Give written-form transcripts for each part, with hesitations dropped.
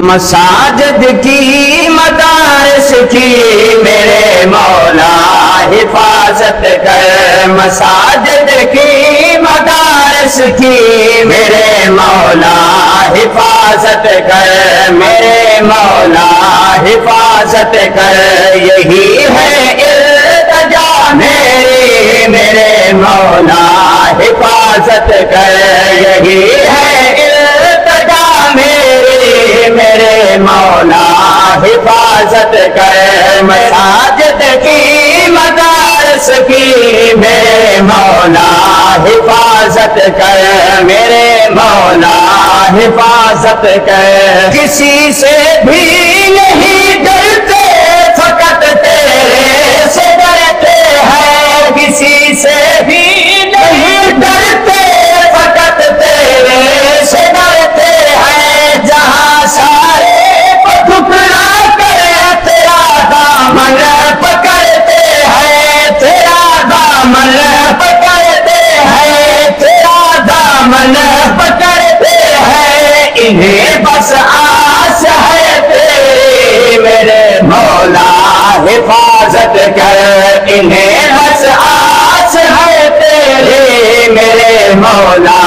مساجد کی مدارس کی میرے مولا حفاظت کر، مساجد کی مدارس کی میرے مولا حفاظت کر، میرے مولا حفاظت کر، یہی ہے التجا میری میرے مولا حفاظت کر، یہی ہے التجا میری میرے مولا حفاظت کر، مساجد کی مدارس کی میرے مولا حفاظت کر، میرے مولا حفاظت کر، کسی سے بھی نہیں ڈرتے فقط تیرے سے ڈرتے ہیں، کسی سے بھی نہیں ڈرتے فقط تیرے سے ڈرتے ہیں، جہاں سارے ٹھکرا کر تیرا دامن پکڑتے ہیں، تیرا دامن پکڑتے ہیں، تیرا دامن پکڑتے ہیں، انہیں بس آس ہے تیری میرے مولا حفاظت کر، انہیں بس آس ہے تیری میرے مولا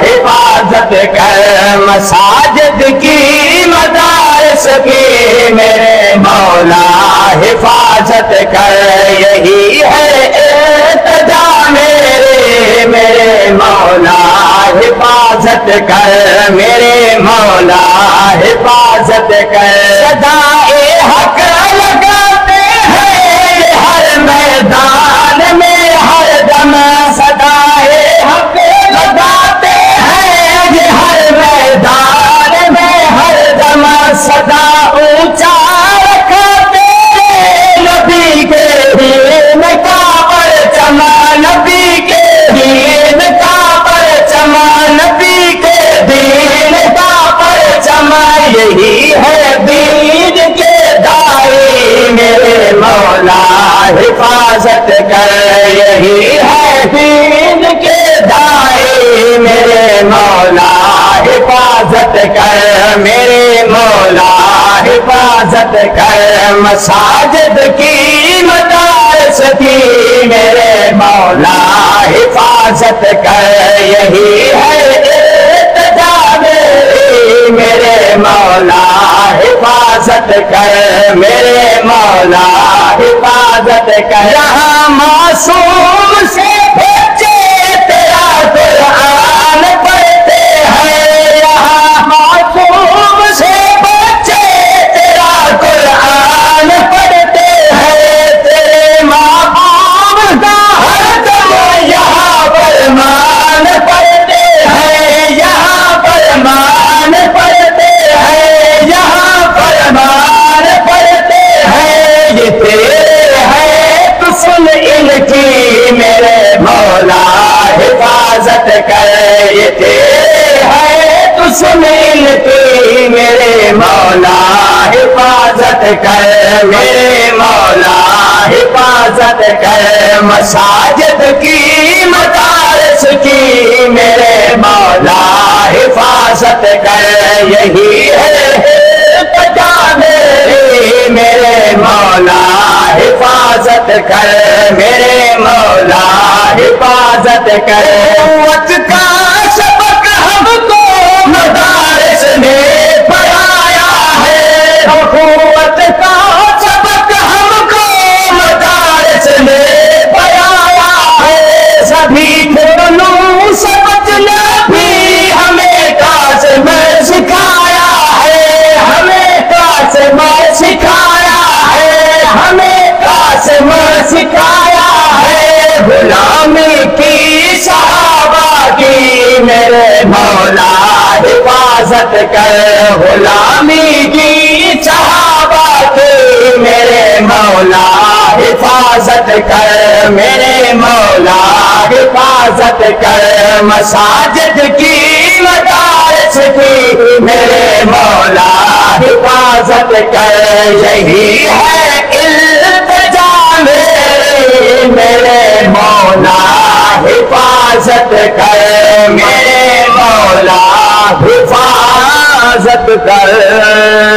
حفاظت کر، مساجد کی مدارس کی میرے مولا حفاظت کر، یہی ہے التجا میری میرے مولا حفاظت کر، میرے مولا حفاظت کر، صدائے حق لگاتے ہیں ہر میدان میں ہر دم، صدائے حق لگاتے ہیں ہر میدان میں ہر دم، صدا اونچا رکھتے نبی کے دین کا پرچم، نبی کے دین کا پرچم، نبی کے دین کا پرچم، یہی ہے دین کے دائی میرے مولا حفاظت کر، یہی ہے دین کے دائی میرے مولا حفاظت کر، میرے مولا حفاظت کر، مساجد کی مدارس کی میرے مولا حفاظت کر، یہی ہے التجا میری میرے مولا حفاظت کر، میرے مولا حفاظت کر، یہاں معصوم سے بچے تیرا قرآن پڑھتے ہیں، یہاں معصوم سے بچے تیرا قرآن پڑھتے ہیں، تیرے محبوب کا ہر دم یہاں فرمان پڑھتے ہیں، یہاں فرمان پڑھتے ہیں، یہاں فرمان پڑھتے ہیں، یہ تیرے ہے تو سن ان کی میرے مولا حفاظت کر، یہ تیرے ہے تو سن ان کی میرے مولا حفاظت کر، میرے مولا حفاظت کر، مساجد کی مدارس کی میرے مولا حفاظت کر، یہی ہے التجا میری میرے مولا حفاظت کر، میرے مولا حفاظت کر، قوت کا سبق ہم کو مدارس نے پڑھایا ہے، قوت کا سبق ہم کو مدارس نے پڑھایا ہے، سبھی علوم سمجھنا بھی ہمیں قاسم سکھایا ہے، ہمیں قاسم سکھایا ہے، ہمیں قاسم سکھایا ہے، غلامی کی صحابہ کی میرے مولا حفاظت کر، غلامی کی صحابہ کی میرے مولا حفاظت کر، میرے مولا حفاظت کر، مساجد کی مدارس کی میرے مولا حفاظت کر، یہی ہے التجا میری میرے مولا حفاظت کر، میرے مولا حفاظت حفاظت کر